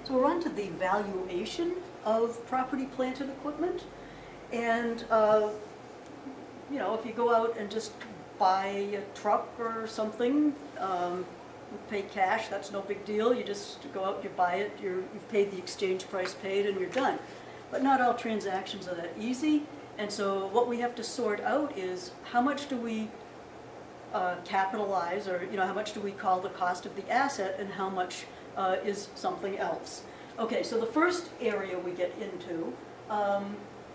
So we're on to the valuation of property, plant, and equipment. And, you know, if you go out and just buy a truck or something, pay cash, that's no big deal. You just go out, you buy it, you've paid the exchange price paid, and you're done. But not all transactions are that easy. And so what we have to sort out is how much do we capitalize, or you know, how much do we call the cost of the asset, and how much is something else. Okay, so the first area we get into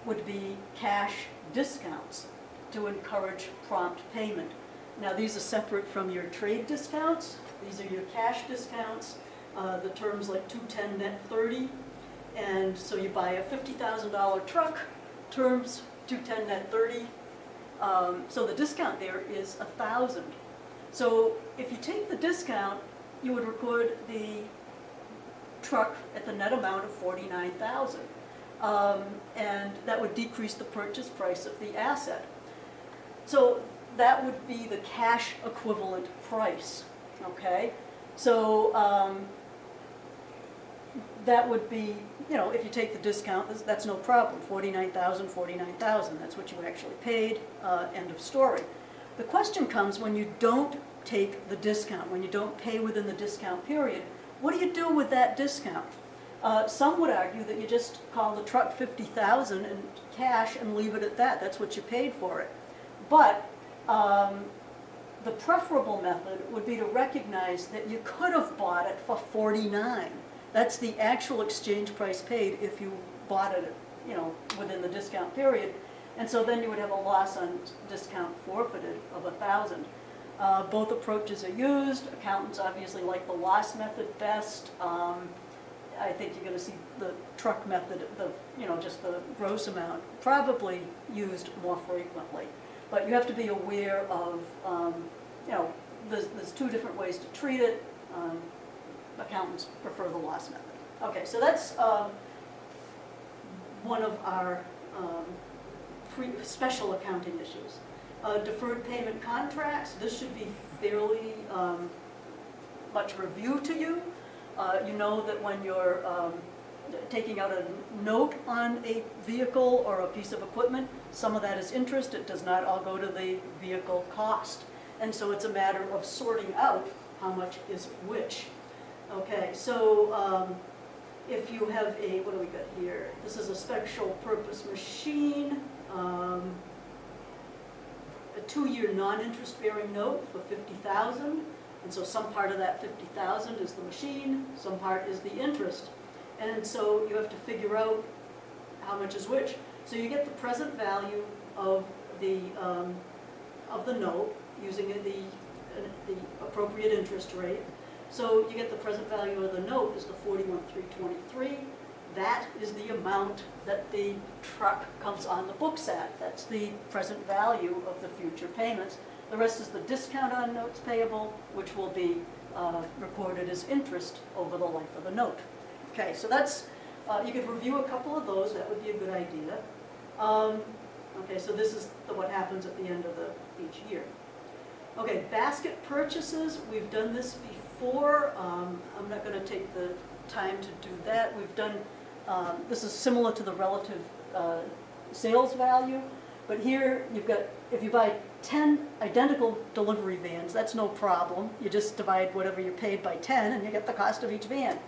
would be cash discounts to encourage prompt payment. Now these are separate from your trade discounts. These are your cash discounts. The terms like 210 net 30, and so you buy a $50,000 truck, terms 210 net 30. So the discount there is 1,000. So if you take the discount, you would record the truck at the net amount of 49,000, and that would decrease the purchase price of the asset. So that would be the cash equivalent price. Okay, so that would be, you know, if you take the discount, that's no problem. 49,000, 49,000. That's what you actually paid. End of story. The question comes when you don't take the discount, when you don't pay within the discount period. What do you do with that discount? Some would argue that you just call the truck 50,000 in cash and leave it at that. That's what you paid for it. But the preferable method would be to recognize that you could have bought it for 49. That's the actual exchange price paid if you bought it, you know, within the discount period. And so then you would have a loss on discount forfeited of 1,000. Both approaches are used. Accountants obviously like the loss method best. I think you're going to see the truck method, you know, just the gross amount, probably used more frequently. But you have to be aware of, you know, there's two different ways to treat it. Accountants prefer the loss method. Okay, so that's one of our special accounting issues. Deferred payment contracts, this should be fairly much review to you. You know that when you're taking out a note on a vehicle or a piece of equipment, some of that is interest. It does not all go to the vehicle cost. And so it's a matter of sorting out how much is which. Okay, so if you have a, what do we got here? This is a special purpose machine, a 2-year non-interest bearing note for 50,000. And so some part of that 50,000 is the machine, some part is the interest. And so you have to figure out how much is which. So you get the present value of the note using the appropriate interest rate. So you get the present value of the note is the 41,323. That is the amount that the truck comes on the books at. That's the present value of the future payments. The rest is the discount on notes payable, which will be recorded as interest over the life of the note. Okay, so that's, you could review a couple of those. That would be a good idea. Okay, so this is what happens at the end of each year. Okay, basket purchases. We've done this before. I'm not going to take the time to do that. We've done, this is similar to the relative sales value, but here you've got, if you buy 10 identical delivery vans, that's no problem. You just divide whatever you paid by 10 and you get the cost of each van.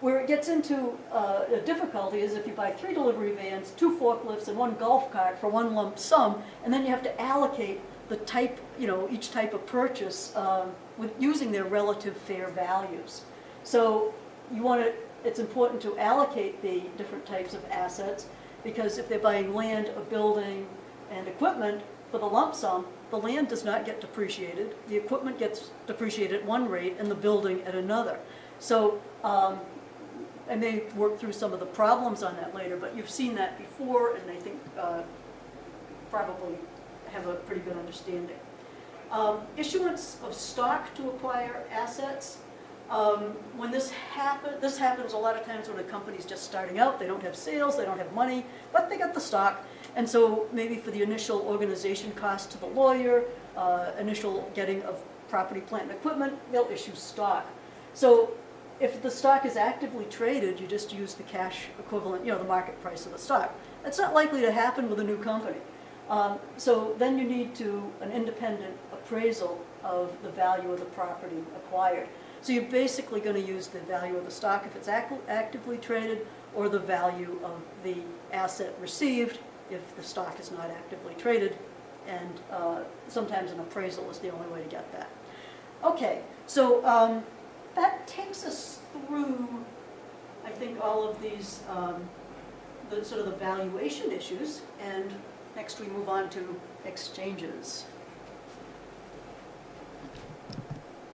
Where it gets into a difficulty is if you buy 3 delivery vans, 2 forklifts, and 1 golf cart for one lump sum, and then you have to allocate the type, you know, each type of purchase with using their relative fair values. So you want to, it's important to allocate the different types of assets, because if they're buying land, a building, and equipment for the lump sum, the land does not get depreciated. The equipment gets depreciated at one rate and the building at another. So I may work through some of the problems on that later, but you've seen that before, and I think probably have a pretty good understanding. Issuance of stock to acquire assets. When this happens a lot of times when a company's just starting out. They don't have sales, they don't have money, but they got the stock. And so maybe for the initial organization cost to the lawyer, initial getting of property, plant, and equipment, they'll issue stock. So If the stock is actively traded, you just use the cash equivalent, the market price of the stock. That's not likely to happen with a new company. So then you need an independent appraisal of the value of the property acquired. So you're basically going to use the value of the stock if it's actively traded, or the value of the asset received if the stock is not actively traded, and sometimes an appraisal is the only way to get that. Okay, so that takes us through, I think, all of these, the valuation issues, and next we move on to exchanges.